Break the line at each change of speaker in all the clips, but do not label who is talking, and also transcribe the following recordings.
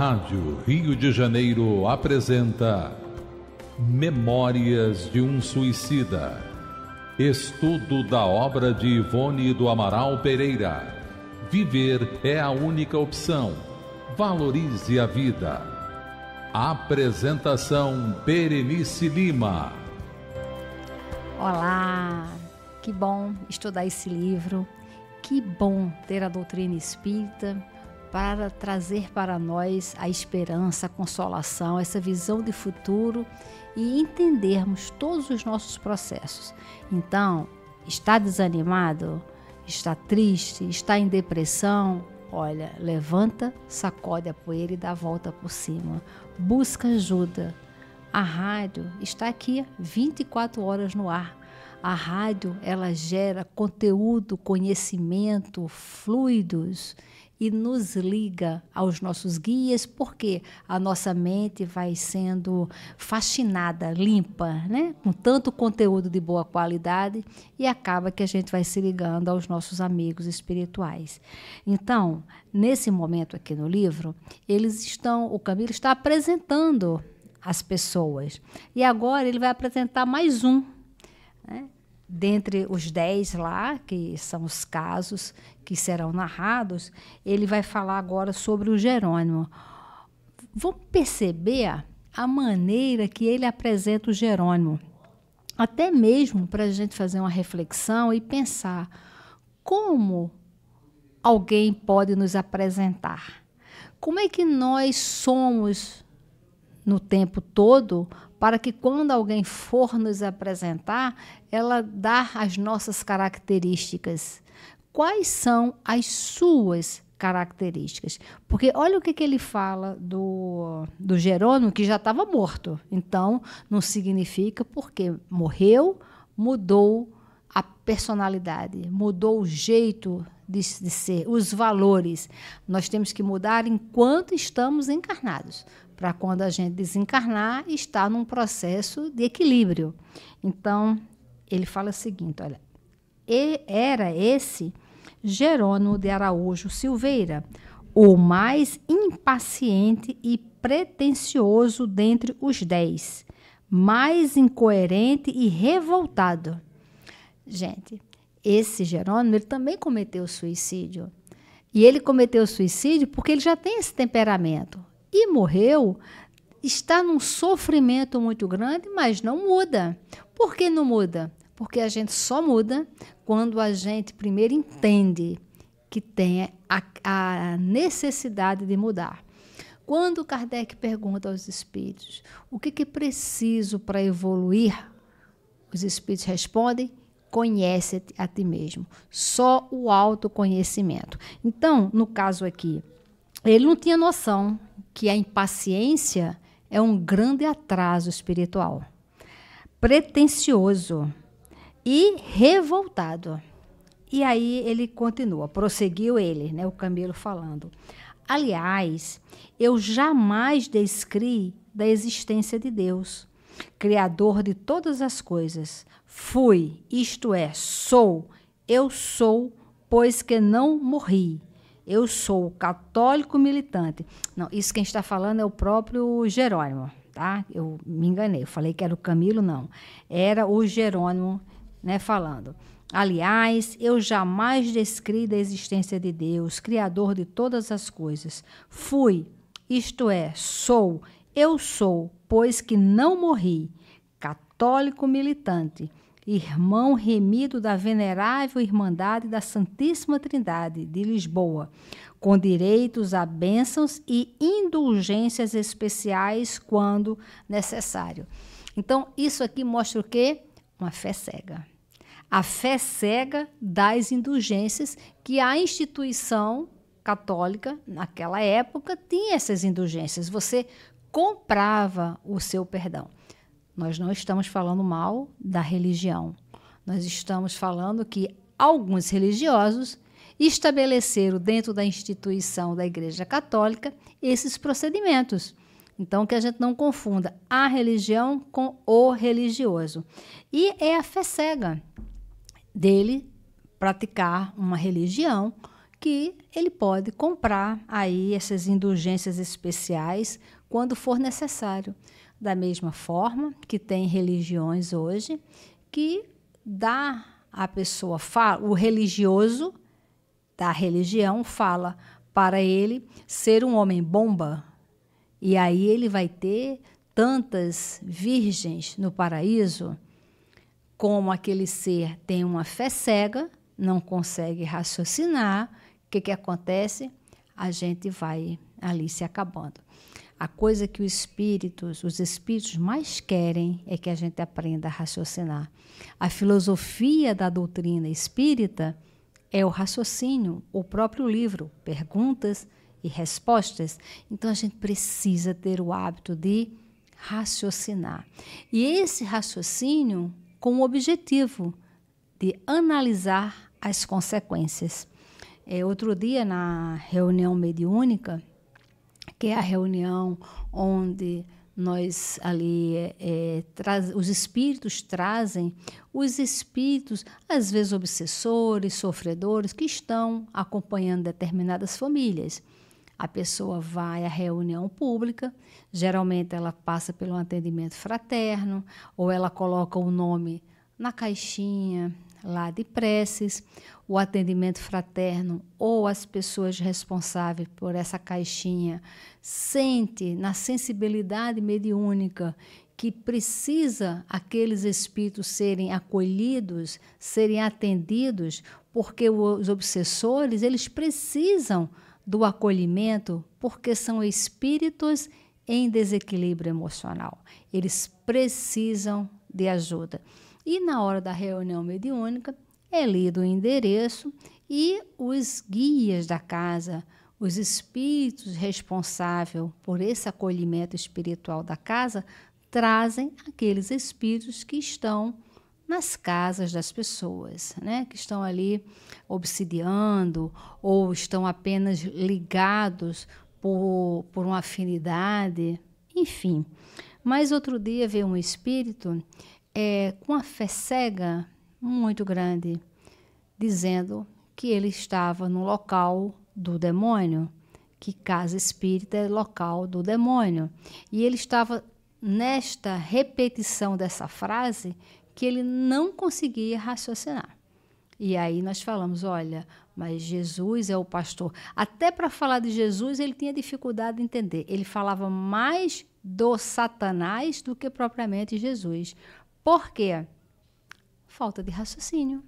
Rádio Rio de Janeiro apresenta Memórias de um Suicida. Estudo da obra de Ivone do Amaral Pereira. Viver é a única opção. Valorize a vida. Apresentação Berenice Lima.
Olá, que bom estudar esse livro, que bom ter a doutrina espírita para trazer para nós a esperança, a consolação, essa visão de futuro e entendermos todos os nossos processos. Então, está desanimado? Está triste? Está em depressão? Olha, levanta, sacode a poeira e dá a volta por cima. Busca ajuda. A rádio está aqui 24 horas no ar. A rádio, ela gera conteúdo, conhecimento, fluidos e nos liga aos nossos guias, porque a nossa mente vai sendo fascinada, limpa, né? Com tanto conteúdo de boa qualidade, e acaba que a gente vai se ligando aos nossos amigos espirituais. Então, nesse momento aqui no livro, o Camilo está apresentando as pessoas. E agora ele vai apresentar mais um, né? Dentre os 10 lá, que são os casos que serão narrados, ele vai falar agora sobre o Jerônimo. Vamos perceber a maneira que ele apresenta o Jerônimo, até mesmo para a gente fazer uma reflexão e pensar como alguém pode nos apresentar. Como é que nós somos no tempo todo, para que quando alguém for nos apresentar, ela dá as nossas características. Quais são as suas características? Porque olha o que ele fala do Jerônimo, que já estava morto. Então, não significa porque morreu, mudou a personalidade, mudou o jeito de ser, os valores. Nós temos que mudar enquanto estamos encarnados, para quando a gente desencarnar, estar num processo de equilíbrio. Então, ele fala o seguinte, olha, era esse Jerônimo de Araújo Silveira, o mais impaciente e pretensioso dentre os 10, mais incoerente e revoltado. Gente, esse Jerônimo, ele também cometeu suicídio. E ele cometeu suicídio porque ele já tem esse temperamento. E morreu, está num sofrimento muito grande, mas não muda. Por que não muda? Porque a gente só muda quando a gente primeiro entende que tem a necessidade de mudar. Quando Kardec pergunta aos espíritos o que é preciso para evoluir, os espíritos respondem: conhece-te a ti mesmo. Só o autoconhecimento. Então, no caso aqui, ele não tinha noção que a impaciência é um grande atraso espiritual, pretensioso e revoltado. E aí ele continua, prosseguiu ele, né, o Camilo falando. Aliás, eu jamais descri da existência de Deus, Criador de todas as coisas. Fui, isto é, sou, eu sou, pois que não morri. Eu sou católico militante. Não, isso quem está falando é o próprio Jerônimo, tá? Eu me enganei, eu falei que era o Camilo, não. Era o Jerônimo, né, falando. Aliás, eu jamais descri da existência de Deus, Criador de todas as coisas. Fui, isto é, sou, eu sou, pois que não morri, católico militante, irmão remido da venerável Irmandade da Santíssima Trindade de Lisboa, com direitos a bênçãos e indulgências especiais quando necessário. Então, isso aqui mostra o quê? Uma fé cega. A fé cega das indulgências que a instituição católica, naquela época, tinha essas indulgências. Você comprava o seu perdão. Nós não estamos falando mal da religião. Nós estamos falando que alguns religiosos estabeleceram dentro da instituição da Igreja Católica esses procedimentos. Então, que a gente não confunda a religião com o religioso. E é a fé cega dele praticar uma religião que ele pode comprar aí essas indulgências especiais quando for necessário. Da mesma forma que tem religiões hoje que dá a pessoa, o religioso da religião fala para ele ser um homem bomba, e aí ele vai ter tantas virgens no paraíso. Como aquele ser tem uma fé cega, não consegue raciocinar, o que acontece? A gente vai ali se acabando. A coisa que os espíritos mais querem é que a gente aprenda a raciocinar. A filosofia da doutrina espírita é o raciocínio, o próprio livro, perguntas e respostas. Então, a gente precisa ter o hábito de raciocinar. E esse raciocínio com o objetivo de analisar as consequências. Outro dia, na reunião mediúnica, que é a reunião onde nós ali, os espíritos trazem, os espíritos, às vezes obsessores, sofredores, que estão acompanhando determinadas famílias. A pessoa vai à reunião pública, geralmente ela passa pelo atendimento fraterno, ou ela coloca o nome na caixinha lá de preces, o atendimento fraterno ou as pessoas responsáveis por essa caixinha sente na sensibilidade mediúnica que precisa aqueles espíritos serem acolhidos, serem atendidos, porque os obsessores, eles precisam do acolhimento, porque são espíritos em desequilíbrio emocional. Eles precisam de ajuda. E na hora da reunião mediúnica, é lido o endereço e os guias da casa, os espíritos responsáveis por esse acolhimento espiritual da casa, trazem aqueles espíritos que estão nas casas das pessoas, né? Que estão ali obsidiando ou estão apenas ligados por uma afinidade, enfim. Mas outro dia veio um espírito com a fé cega muito grande, dizendo que ele estava no local do demônio, que casa espírita é local do demônio. E ele estava nesta repetição dessa frase que ele não conseguia raciocinar. E aí nós falamos, olha, mas Jesus é o pastor. Até para falar de Jesus ele tinha dificuldade de entender. Ele falava mais do Satanás do que propriamente Jesus. Por quê? Falta de raciocínio.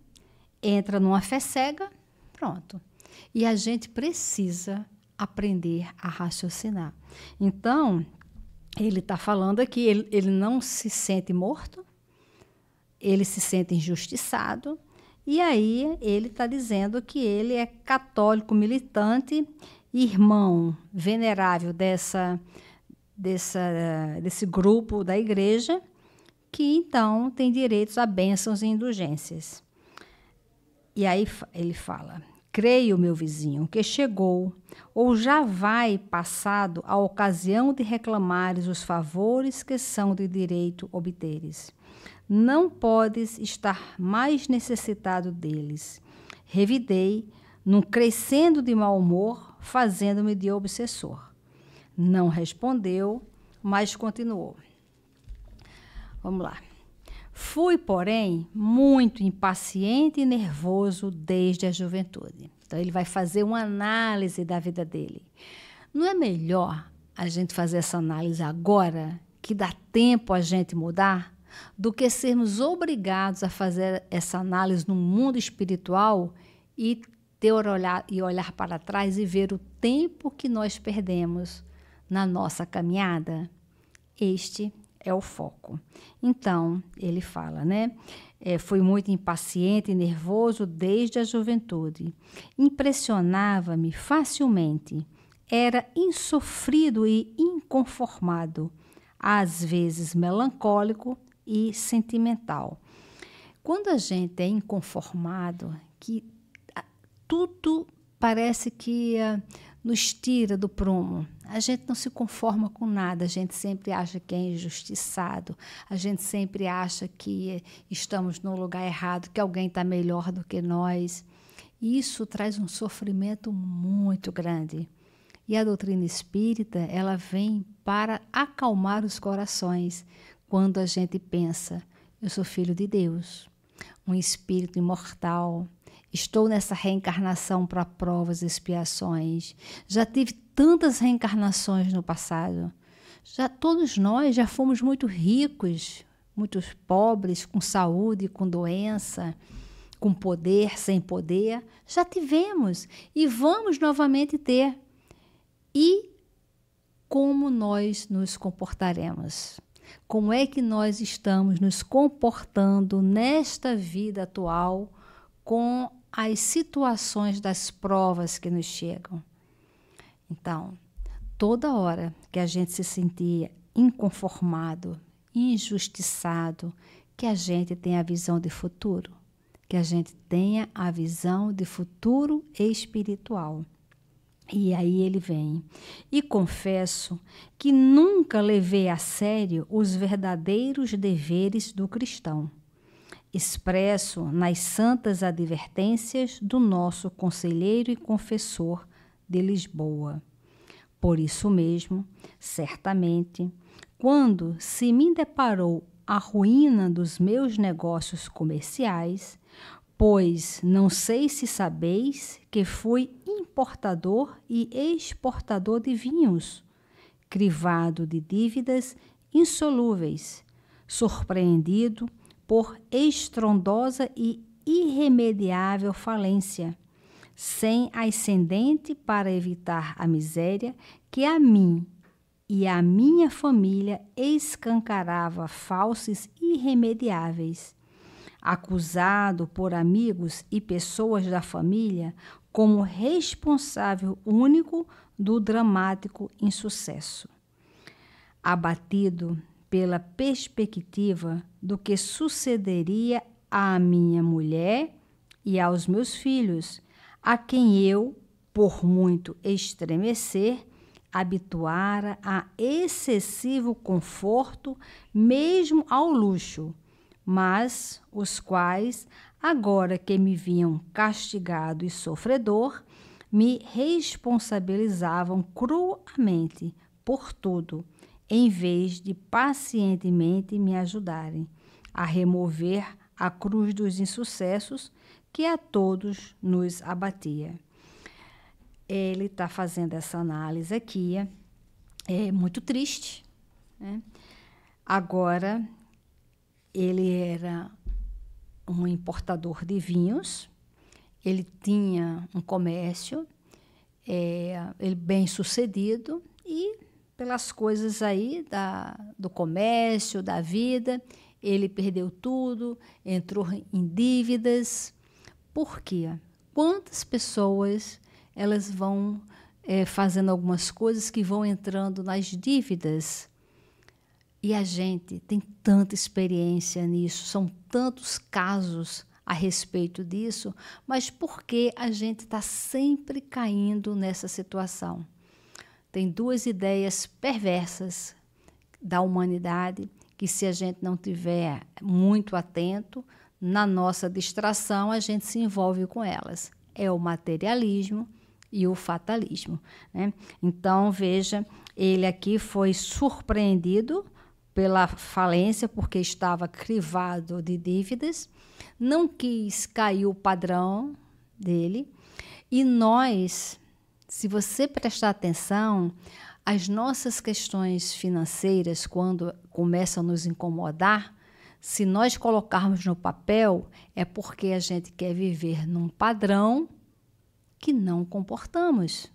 Entra numa fé cega, pronto. E a gente precisa aprender a raciocinar. Então, ele está falando aqui, ele não se sente morto, ele se sente injustiçado, e aí ele está dizendo que ele é católico militante, irmão venerável desse grupo da igreja, que então tem direitos a bênçãos e indulgências. E aí ele fala, creio, meu vizinho, que chegou ou já vai passado a ocasião de reclamares os favores que são de direito obteres. Não podes estar mais necessitado deles. Revidei, num crescendo de mau humor, fazendo-me de obsessor. Não respondeu, mas continuou. Vamos lá. Fui, porém, muito impaciente e nervoso desde a juventude. Então, ele vai fazer uma análise da vida dele. Não é melhor a gente fazer essa análise agora, que dá tempo a gente mudar, do que sermos obrigados a fazer essa análise no mundo espiritual e olhar para trás e ver o tempo que nós perdemos na nossa caminhada? Este é o foco. Então, ele fala, né? Fui muito impaciente e nervoso desde a juventude. Impressionava-me facilmente. Era insofrido e inconformado, às vezes melancólico e sentimental. Quando a gente é inconformado, que tudo parece que nos tira do prumo. A gente não se conforma com nada, a gente sempre acha que é injustiçado, a gente sempre acha que estamos no lugar errado, que alguém está melhor do que nós. Isso traz um sofrimento muito grande. E a doutrina espírita, ela vem para acalmar os corações quando a gente pensa, eu sou filho de Deus, um espírito imortal, estou nessa reencarnação para provas e expiações, já tive tantas reencarnações no passado, todos nós já fomos muito ricos, muito pobres, com saúde, com doença, com poder, sem poder, já tivemos e vamos novamente ter. E como nós nos comportaremos? Como é que nós estamos nos comportando nesta vida atual com as situações das provas que nos chegam? Então, toda hora que a gente se sentir inconformado, injustiçado, que a gente tenha a visão de futuro, que a gente tenha a visão de futuro espiritual. E aí ele vem, e confesso que nunca levei a sério os verdadeiros deveres do cristão, expresso nas santas advertências do nosso conselheiro e confessor de Lisboa. Por isso mesmo, certamente, quando se me deparou a ruína dos meus negócios comerciais, pois não sei se sabeis que fui importador e exportador de vinhos, crivado de dívidas insolúveis, surpreendido por estrondosa e irremediável falência, sem ascendente para evitar a miséria que a mim e a minha família escancarava falsos irremediáveis, acusado por amigos e pessoas da família como responsável único do dramático insucesso. Abatido pela perspectiva do que sucederia à minha mulher e aos meus filhos, a quem eu, por muito estremecer, habituara a excessivo conforto, mesmo ao luxo, mas os quais, agora que me viam castigado e sofredor, me responsabilizavam cruamente por tudo, em vez de pacientemente me ajudarem a remover a cruz dos insucessos que a todos nos abatia. Ele está fazendo essa análise aqui, é muito triste, né? Agora, ele era um importador de vinhos, ele tinha um comércio, ele bem sucedido, e pelas coisas aí do comércio, da vida, ele perdeu tudo, entrou em dívidas. Por quê? Quantas pessoas elas vão fazendo algumas coisas que vão entrando nas dívidas? E a gente tem tanta experiência nisso, são tantos casos a respeito disso, mas por que a gente está sempre caindo nessa situação? Tem duas ideias perversas da humanidade que, se a gente não tiver muito atento, na nossa distração, a gente se envolve com elas. É o materialismo e o fatalismo, né? Então, veja, ele aqui foi surpreendido pela falência, porque estava crivado de dívidas, não quis cair o padrão dele. E nós, se você prestar atenção, as nossas questões financeiras, quando começam a nos incomodar, se nós colocarmos no papel, é porque a gente quer viver num padrão que não comportamos.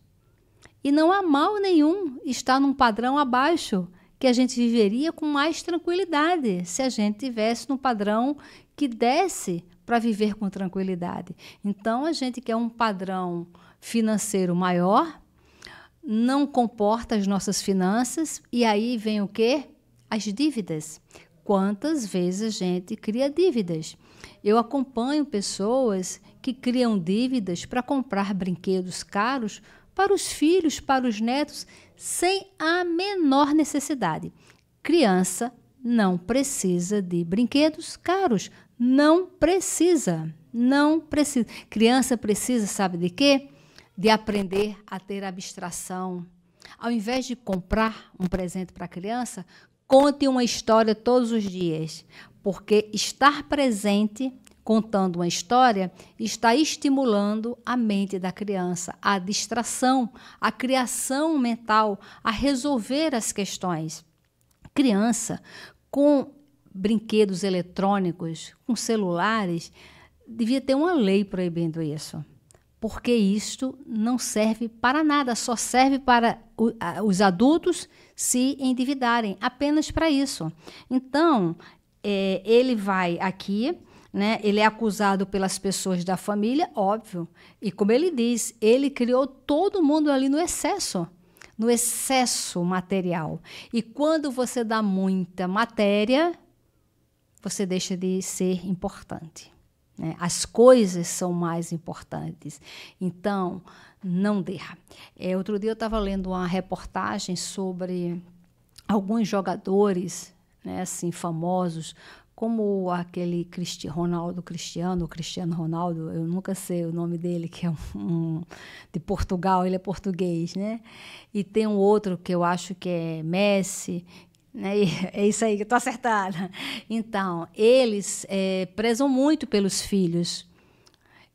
E não há mal nenhum estar num padrão abaixo, que a gente viveria com mais tranquilidade, se a gente tivesse num padrão que desse para viver com tranquilidade. Então, a gente quer um padrão financeiro maior, não comporta as nossas finanças, e aí vem o quê? As dívidas. Quantas vezes a gente cria dívidas? Eu acompanho pessoas que criam dívidas para comprar brinquedos caros para os filhos, para os netos, sem a menor necessidade. Criança não precisa de brinquedos caros, não precisa. Não precisa. Criança precisa, sabe de quê? De aprender a ter abstração. Ao invés de comprar um presente para a criança, conte uma história todos os dias, porque estar presente, contando uma história, está estimulando a mente da criança, a distração, a criação mental, a resolver as questões. Criança com brinquedos eletrônicos, com celulares, devia ter uma lei proibindo isso. Porque isto não serve para nada, só serve para os adultos se endividarem, apenas para isso. Então, ele vai aqui, né, ele é acusado pelas pessoas da família, óbvio, e como ele diz, ele criou todo mundo ali no excesso material. E quando você dá muita matéria, você deixa de ser importante. As coisas são mais importantes. Então, não dê. Outro dia eu estava lendo uma reportagem sobre alguns jogadores, né, assim, famosos, como aquele Cristiano Ronaldo, eu nunca sei o nome dele, que é de Portugal, ele é português, né? E tem um outro que eu acho que é Messi, né? É isso aí que eu estou acertada. Então, eles prezam muito pelos filhos.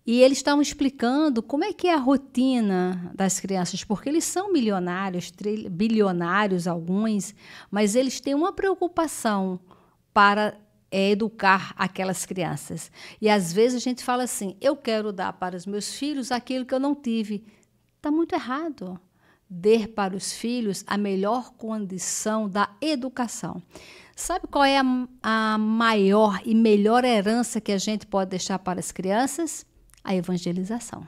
E eles estavam explicando como é que é a rotina das crianças, porque eles são milionários, bilionários alguns, mas eles têm uma preocupação para educar aquelas crianças. E às vezes a gente fala assim, eu quero dar para os meus filhos aquilo que eu não tive. Está muito errado. Dê para os filhos a melhor condição da educação. Sabe qual é a maior e melhor herança que a gente pode deixar para as crianças? A evangelização.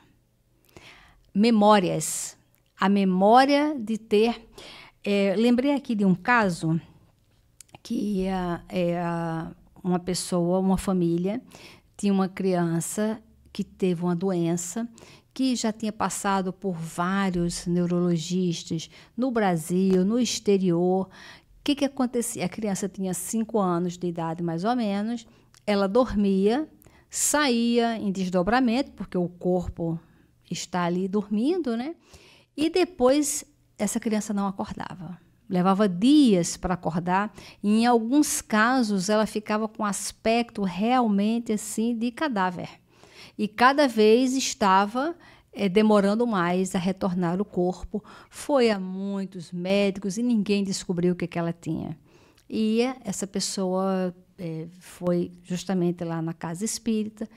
Memórias. A memória de ter... lembrei aqui de um caso que uma pessoa, uma família, tinha uma criança que teve uma doença que já tinha passado por vários neurologistas no Brasil, no exterior. O que acontecia? A criança tinha 5 anos de idade, mais ou menos. Ela dormia, saía em desdobramento, porque o corpo está ali dormindo, né? E depois essa criança não acordava. Levava dias para acordar, e em alguns casos ela ficava com aspecto realmente assim de cadáver. E cada vez estava demorando mais a retornar o corpo. Foi a muitos médicos e ninguém descobriu o que ela tinha. E essa pessoa foi justamente lá na casa espírita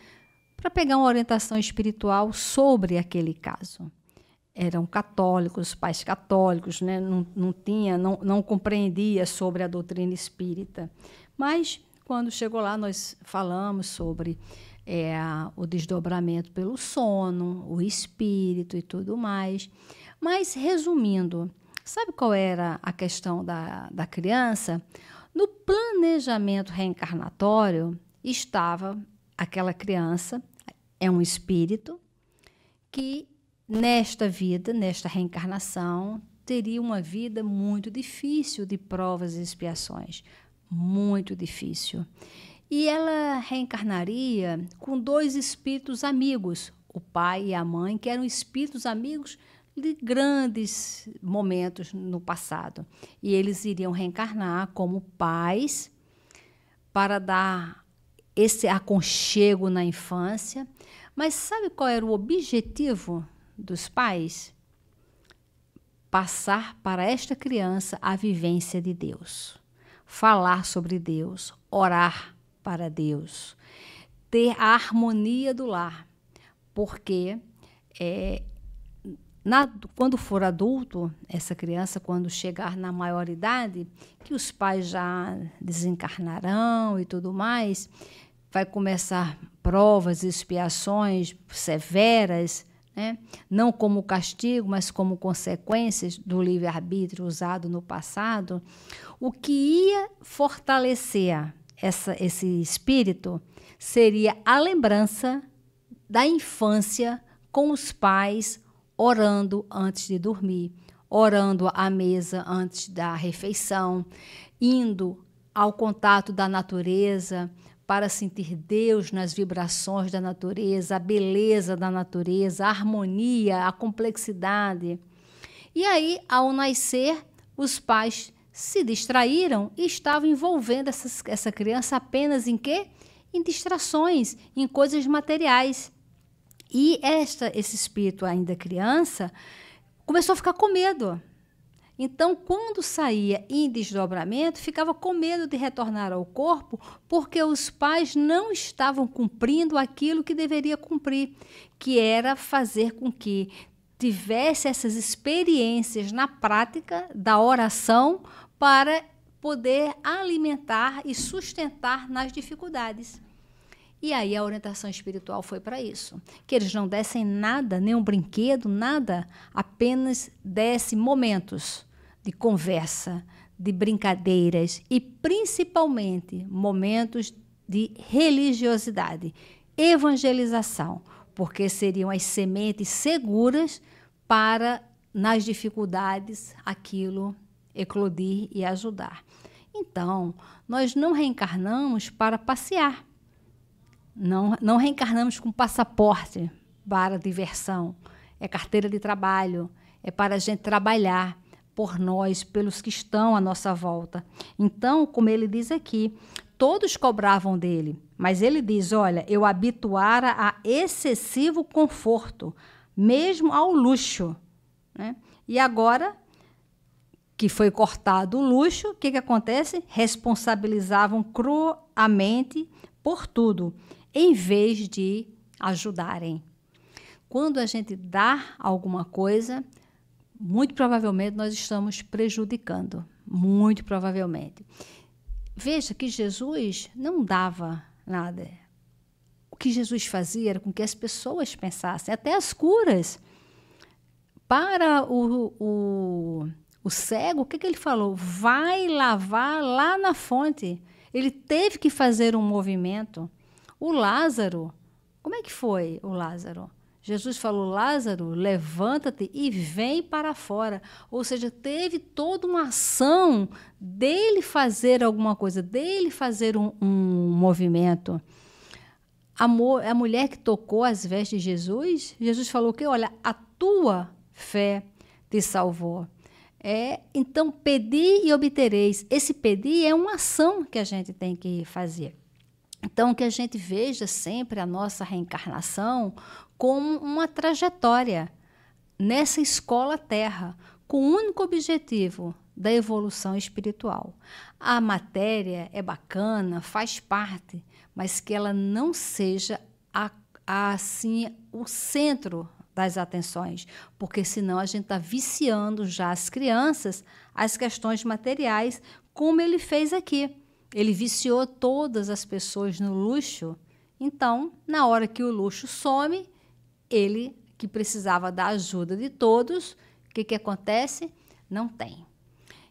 para pegar uma orientação espiritual sobre aquele caso. Eram católicos, pais católicos, né? Não compreendia sobre a doutrina espírita. Mas, quando chegou lá, nós falamos sobre o desdobramento pelo sono, o espírito e tudo mais. Mas, resumindo, sabe qual era a questão da criança? No planejamento reencarnatório estava aquela criança, é um espírito, que nesta vida, nesta reencarnação, teria uma vida muito difícil de provas e expiações. Muito difícil. E ela reencarnaria com 2 espíritos amigos, o pai e a mãe, que eram espíritos amigos de grandes momentos no passado. E eles iriam reencarnar como pais para dar esse aconchego na infância. Mas sabe qual era o objetivo dos pais? Passar para esta criança a vivência de Deus. Falar sobre Deus, orar para Deus, ter a harmonia do lar. Porque quando for adulto, essa criança, quando chegar na maioridade, que os pais já desencarnarão e tudo mais, vai começar provas e expiações severas, né? Não como castigo, mas como consequências do livre-arbítrio usado no passado. O que ia fortalecer esse espírito seria a lembrança da infância com os pais, orando antes de dormir, orando à mesa antes da refeição, indo ao contato da natureza para sentir Deus nas vibrações da natureza, a beleza da natureza, a harmonia, a complexidade. E aí, ao nascer, os pais se distraíram e estavam envolvendo essa criança apenas em quê? Em distrações, em coisas materiais. E esse espírito ainda criança começou a ficar com medo. Então, quando saía em desdobramento, ficava com medo de retornar ao corpo, porque os pais não estavam cumprindo aquilo que deveria cumprir, que era fazer com que tivesse essas experiências na prática da oração para poder alimentar e sustentar nas dificuldades. E aí a orientação espiritual foi para isso, que eles não dessem nada, nenhum brinquedo, nada, apenas dessem momentos de conversa, de brincadeiras e principalmente momentos de religiosidade, evangelização, porque seriam as sementes seguras para, nas dificuldades, aquilo eclodir e ajudar. Então, nós não reencarnamos para passear. Não reencarnamos com passaporte para diversão. É carteira de trabalho, é para a gente trabalhar por nós, pelos que estão à nossa volta. Então, como ele diz aqui, todos cobravam dele, mas ele diz, olha, eu habituara a excessivo conforto, mesmo ao luxo, né? E agora que foi cortado o luxo, o que acontece? Responsabilizavam cruamente por tudo, em vez de ajudarem. Quando a gente dá alguma coisa, muito provavelmente nós estamos prejudicando, muito provavelmente. Veja que Jesus não dava nada. O que Jesus fazia era com que as pessoas pensassem, até as curas. Para o cego, o que ele falou? Vai lavar lá na fonte. Ele teve que fazer um movimento. O Lázaro, como é que foi o Lázaro? Jesus falou, Lázaro, levanta-te e vem para fora. Ou seja, teve toda uma ação dele fazer alguma coisa, dele fazer um movimento. A mulher que tocou as vestes de Jesus, Jesus falou que, olha, a tua fé te salvou. Então, pedi e obtereis. Esse pedir é uma ação que a gente tem que fazer. Então, que a gente veja sempre a nossa reencarnação como uma trajetória nessa escola Terra, com o único objetivo da evolução espiritual. A matéria é bacana, faz parte, mas que ela não seja assim o centro das atenções, porque senão a gente está viciando já as crianças as questões materiais, como ele fez aqui. Ele viciou todas as pessoas no luxo. Então, na hora que o luxo some, ele, que precisava da ajuda de todos, o que acontece? Não tem.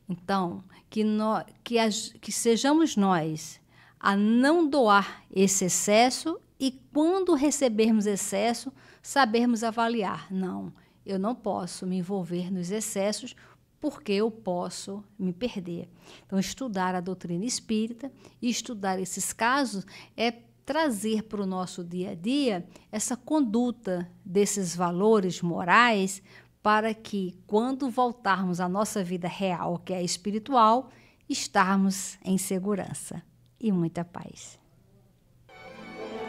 Então, que sejamos nós a não doar esse excesso e, quando recebermos excesso, sabermos avaliar. Não, eu não posso me envolver nos excessos, porque eu posso me perder. Então, estudar a doutrina espírita e estudar esses casos é trazer para o nosso dia a dia essa conduta desses valores morais para que, quando voltarmos à nossa vida real, que é espiritual, estarmos em segurança e muita paz.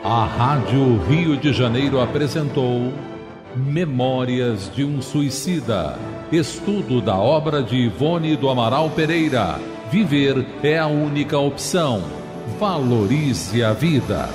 A Rádio Rio de Janeiro apresentou Memórias de um Suicida. Estudo da obra de Ivone do Amaral Pereira. Viver é a única opção. Valorize a vida.